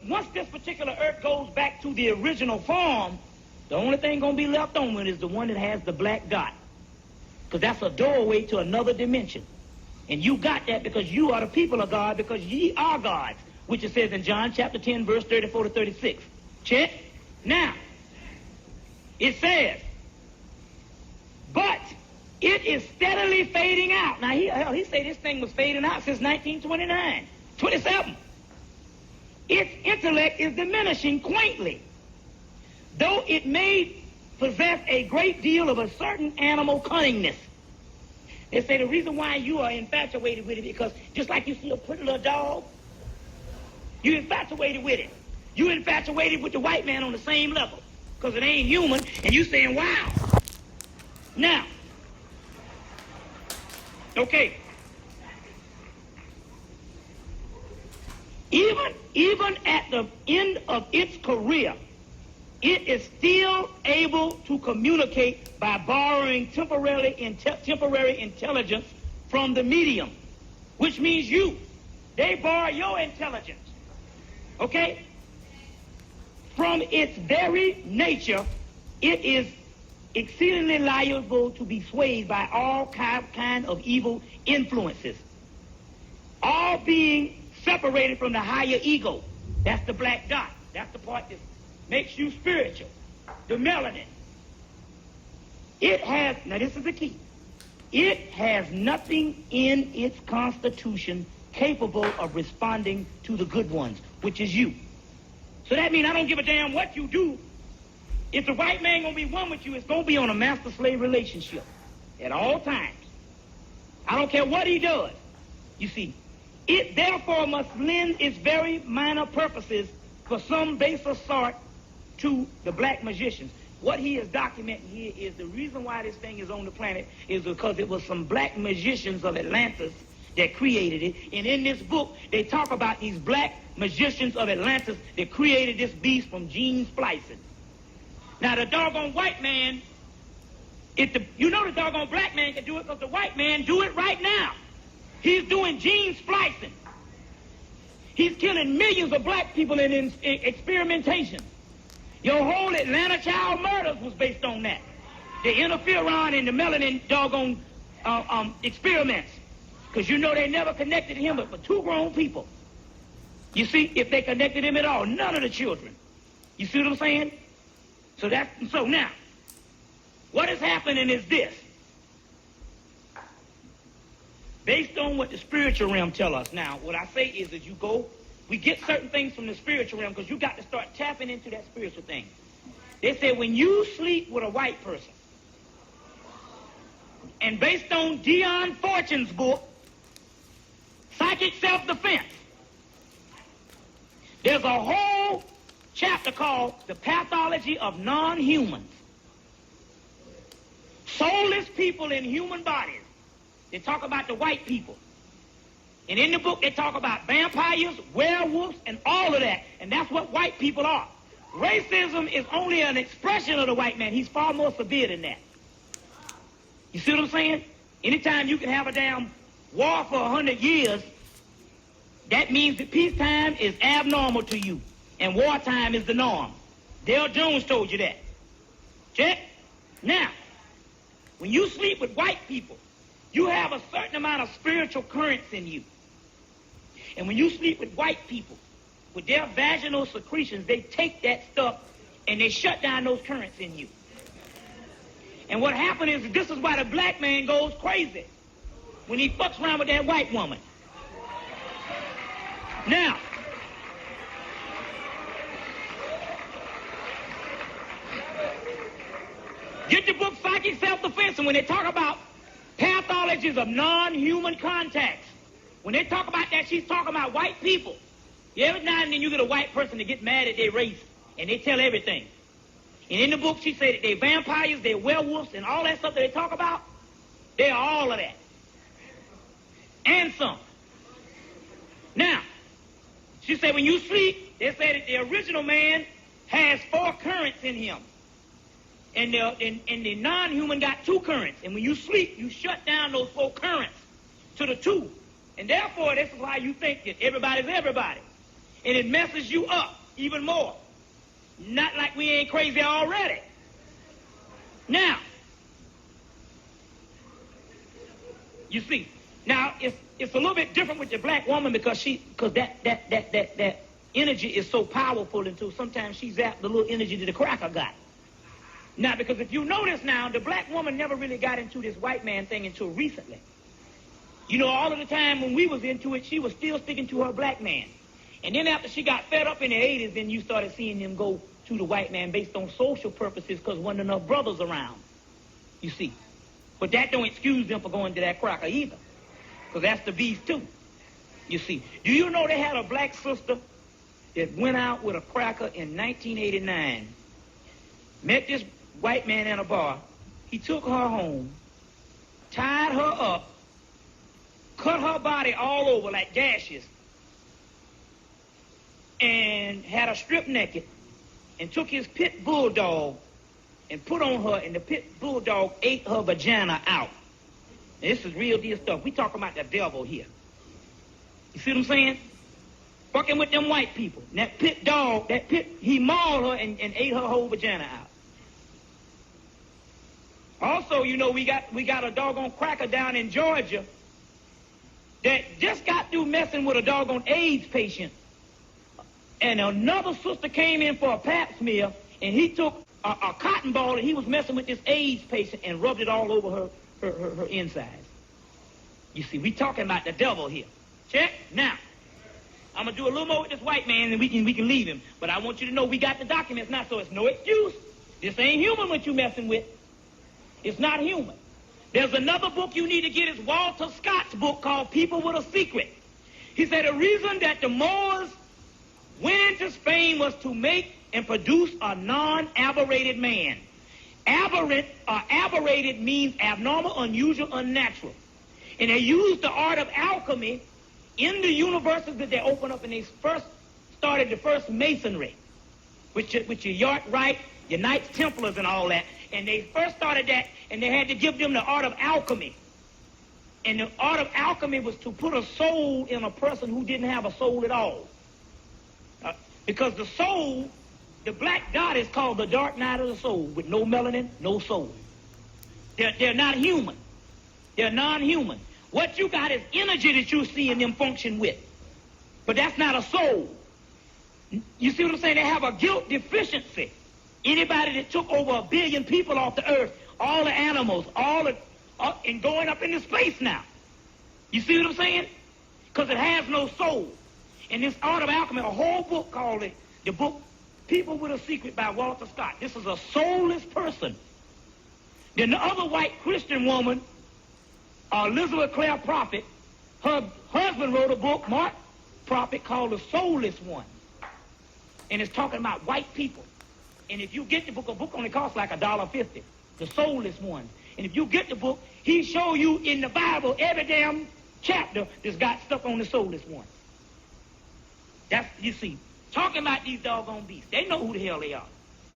once this particular earth goes back to the original form, the only thing going to be left on it is the one that has the black dot. Because that's a doorway to another dimension. And you got that because you are the people of God, because ye are gods, which it says in John chapter 10, verse 34 to 36. Check. Now, it says, but it is steadily fading out. Now, he said this thing was fading out since 1929, 27. Its intellect is diminishing quaintly, though it may possess a great deal of a certain animal cunningness. They say the reason why you are infatuated with it because just like you see a pretty little dog, you're infatuated with it. You're infatuated with the white man on the same level because it ain't human, and you saying, wow. Now, okay. Even at the end of its career, it is still able to communicate by borrowing temporary intelligence from the medium, which means you. They borrow your intelligence. Okay? From its very nature, it is exceedingly liable to be swayed by all kind of evil influences, all being separated from the higher ego. That's the black dot. That's the part that makes you spiritual. The melanin. It has, now this is the key, it has nothing in its constitution capable of responding to the good ones, which is you. So that means I don't give a damn what you do. If the white man going to be one with you, it's going to be on a master-slave relationship at all times. I don't care what he does. You see, it therefore must lend its very minor purposes for some baser sort to the black magicians. What he is documenting here is the reason why this thing is on the planet is because it was some black magicians of Atlantis that created it. And in this book, they talk about these black magicians of Atlantis that created this beast from gene splicing. Now, the doggone white man, you know the doggone black man can do it because the white man do it right now. He's doing gene splicing. He's killing millions of black people in experimentation. Your whole Atlanta child murders was based on that. The interferon and the melanin doggone experiments. Because you know they never connected him but for two grown people. You see, if they connected him at all, none of the children. You see what I'm saying? So now, what is happening is this. Based on what the spiritual realm tell us now, what I say is that we get certain things from the spiritual realm because you got to start tapping into that spiritual thing. They say when you sleep with a white person, and based on Dion Fortune's book, Psychic Self-Defense, there's a whole chapter called The Pathology of Non-Humans. Soulless people in human bodies. They talk about the white people. And in the book, they talk about vampires, werewolves, and all of that. And that's what white people are. Racism is only an expression of the white man. He's far more severe than that. You see what I'm saying? Anytime you can have a damn war for 100 years, that means that peacetime is abnormal to you. And wartime is the norm. Dale Jones told you that. Check? Now, when you sleep with white people, you have a certain amount of spiritual currents in you. And when you sleep with white people, with their vaginal secretions, they take that stuff and they shut down those currents in you. And what happened is, this is why the black man goes crazy when he fucks around with that white woman. Now, get the book Psychic Self-Defense, and when they talk about pathologies of non-human contacts, when they talk about that, she's talking about white people. Every now and then you get a white person that get mad at their race, and they tell everything. And in the book, she said that they're vampires, they're werewolves, and all that stuff that they talk about, they're all of that. And some. Now, she said when you sleep, they say that the original man has 4 currents in him. And the non-human got 2 currents. And when you sleep, you shut down those 4 currents to the 2. And therefore, this is why you think that everybody's everybody. And it messes you up even more. Not like we ain't crazy already. Now, you see, now it's a little bit different with the black woman because that energy is so powerful, and so sometimes she's zapped the little energy that the cracker got. Now, because if you notice now, the black woman never really got into this white man thing until recently. You know, all of the time when we was into it, she was still sticking to her black man. And then after she got fed up in the 80s, then you started seeing them go to the white man based on social purposes because wasn't enough brothers around, you see. But that don't excuse them for going to that cracker either, because that's the beast too, you see. Do you know they had a black sister that went out with a cracker in 1989, met this white man in a bar. He took her home, tied her up, cut her body all over like gashes, and had her stripped naked, and took his pit bulldog and put on her, and the pit bulldog ate her vagina out. Now, this is real deal stuff. We talking about the devil here. You see what I'm saying? Fucking with them white people. And that pit dog, he mauled her and ate her whole vagina out. Also, you know, we got a doggone cracker down in Georgia that just got through messing with a doggone AIDS patient. And another sister came in for a pap smear, and he took a cotton ball, and he was messing with this AIDS patient and rubbed it all over her insides. You see, we talking about the devil here. Check? Now, I'm going to do a little more with this white man, and we can leave him. But I want you to know we got the documents now, so it's no excuse. This ain't human what you messing with. It's not human. There's another book you need to get. Is Walter Scott's book called People with a Secret. He said the reason that the Moors went into Spain was to make and produce a non-aberrated man. Aberrant or aberrated means abnormal, unusual, unnatural. And they used the art of alchemy in the universities that they opened up, and they first started the first masonry, with your York Rite, your Knights Templars and all that. And they first started that, and they had to give them the art of alchemy. And the art of alchemy was to put a soul in a person who didn't have a soul at all. Because the soul, the black dot is called the dark night of the soul, with no melanin, no soul. They're not human. They're non-human. What you got is energy that you're seeing them function with. But that's not a soul. You see what I'm saying? They have a guilt deficiency. Anybody that took over 1 billion people off the earth, all the animals, and going up into space now. You see what I'm saying? Because it has no soul. And this art of alchemy, a whole book called it, the book People with a Secret by Walter Scott. This is a soulless person. Then the other white Christian woman, Elizabeth Clare Prophet, her husband wrote a book, Mark Prophet, called The Soulless One. And it's talking about white people. And if you get the book, a book only costs like $1.50. The Soulless One. And if you get the book, he show you in the Bible every damn chapter that's got stuff on the Soulless One. That's, you see, talking about these doggone beasts. They know who the hell they are.